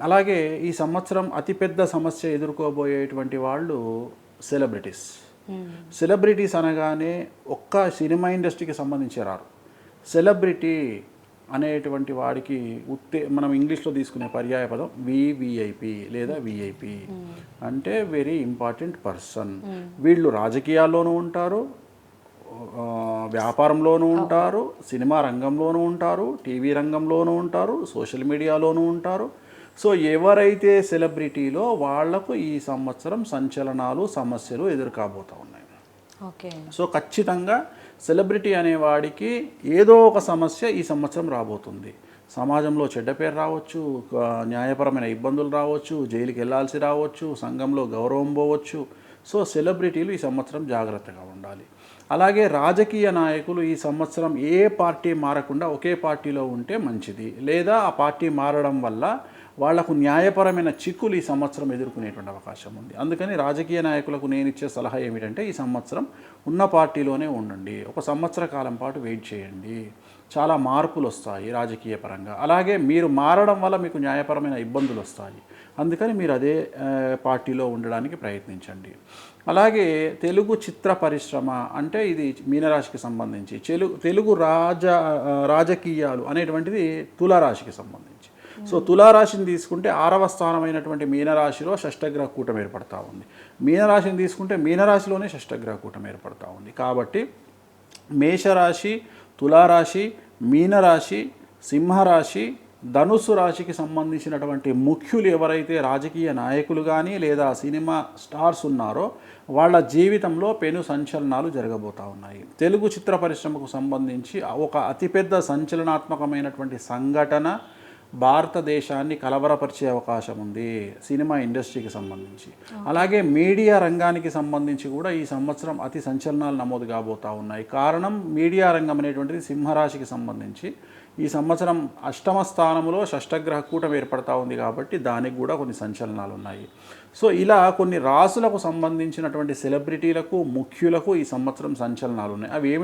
అలాగే ఈ సంవత్సరం అతిపెద్ద సమస్య ఎదుర్కోబోయేటువంటి వాళ్ళు సెలబ్రిటీస్. సెలబ్రిటీస్ అనగానే ఒక్క సినిమా ఇండస్ట్రీకి సంబంధించి రారు. సెలబ్రిటీ అనేటువంటి వాడికి మనం ఇంగ్లీష్లో తీసుకునే పర్యాయ పదం వివిఐపి లేదా విఐపి అంటే వెరీ ఇంపార్టెంట్ పర్సన్. వీళ్ళు రాజకీయాల్లోనూ ఉంటారు, వ్యాపారంలోనూ ఉంటారు, సినిమా రంగంలోనూ ఉంటారు, టీవీ రంగంలోనూ ఉంటారు, సోషల్ మీడియాలోనూ ఉంటారు. సో ఎవరైతే సెలబ్రిటీలో వాళ్లకు ఈ సంవత్సరం సంచలనాలు సమస్యలు ఎదుర్కాబోతూ ఉన్నాయి. ఓకే. సో ఖచ్చితంగా సెలబ్రిటీ అనేవాడికి ఏదో ఒక సమస్య ఈ సంవత్సరం రాబోతుంది. సమాజంలో చెడ్డ పేరు రావచ్చు, న్యాయపరమైన ఇబ్బందులు రావచ్చు, జైలుకి వెళ్ళాల్సి రావచ్చు, సంఘంలో గౌరవం పోవచ్చు. సో సెలబ్రిటీలు ఈ సంవత్సరం జాగ్రత్తగా ఉండాలి. అలాగే రాజకీయ నాయకులు ఈ సంవత్సరం ఏ పార్టీ మారకుండా ఒకే పార్టీలో ఉంటే మంచిది, లేదా ఆ పార్టీ మారడం వల్ల వాళ్లకు న్యాయపరమైన చిక్కులు ఈ సంవత్సరం ఎదుర్కొనేటువంటి అవకాశం ఉంది. అందుకని రాజకీయ నాయకులకు నేను ఇచ్చే సలహా ఏమిటంటే ఈ సంవత్సరం ఉన్న పార్టీలోనే ఉండండి, ఒక సంవత్సర కాలం పాటు వెయిట్ చేయండి, చాలా మార్పులు వస్తాయి రాజకీయ పరంగా. అలాగే మీరు మారడం వల్ల మీకు న్యాయపరమైన ఇబ్బందులు వస్తాయి, అందుకని మీరు అదే పార్టీలో ఉండడానికి ప్రయత్నించండి. అలాగే తెలుగు చిత్ర పరిశ్రమ అంటే ఇది మీనరాశికి సంబంధించి, తెలుగు రాజకీయాలు అనేటువంటిది తులారాశికి సంబంధించి. సో తులారాశిని తీసుకుంటే 6వ స్థానమైనటువంటి మీనరాశిలో షష్టగ్రహ కూటమి ఏర్పడతా ఉంది. మీనరాశిని తీసుకుంటే మీనరాశిలోనే షష్టగ్రహ కూటమి ఏర్పడతా ఉంది. కాబట్టి మేషరాశి, తులారాశి, మీనరాశి, సింహరాశి, ధనుస్సు రాశికి సంబంధించినటువంటి ముఖ్యులు ఎవరైతే రాజకీయ నాయకులు కానీ లేదా సినిమా స్టార్స్ ఉన్నారో వాళ్ళ జీవితంలో పెను సంచలనాలు జరగబోతూ ఉన్నాయి. తెలుగు చిత్ర పరిశ్రమకు సంబంధించి ఒక అతిపెద్ద సంచలనాత్మకమైనటువంటి సంఘటన భారతదేశాన్ని కలవరపరిచే అవకాశం ఉంది సినిమా ఇండస్ట్రీకి సంబంధించి. అలాగే మీడియా రంగానికి సంబంధించి కూడా ఈ సంవత్సరం అతి సంచలనాలు నమోదు కాబోతూ ఉన్నాయి. కారణం మీడియా రంగం అనేటువంటిది సింహరాశికి సంబంధించి ఈ సంవత్సరం 8వ స్థానంలో షష్టగ్రహ కూటమి ఏర్పడతా ఉంది కాబట్టి దానికి కూడా కొన్ని సంచలనాలు ఉన్నాయి. సో ఇలా కొన్ని రాసులకు సంబంధించినటువంటి సెలబ్రిటీలకు, ముఖ్యులకు ఈ సంవత్సరం సంచలనాలు ఉన్నాయి. అవి ఏమి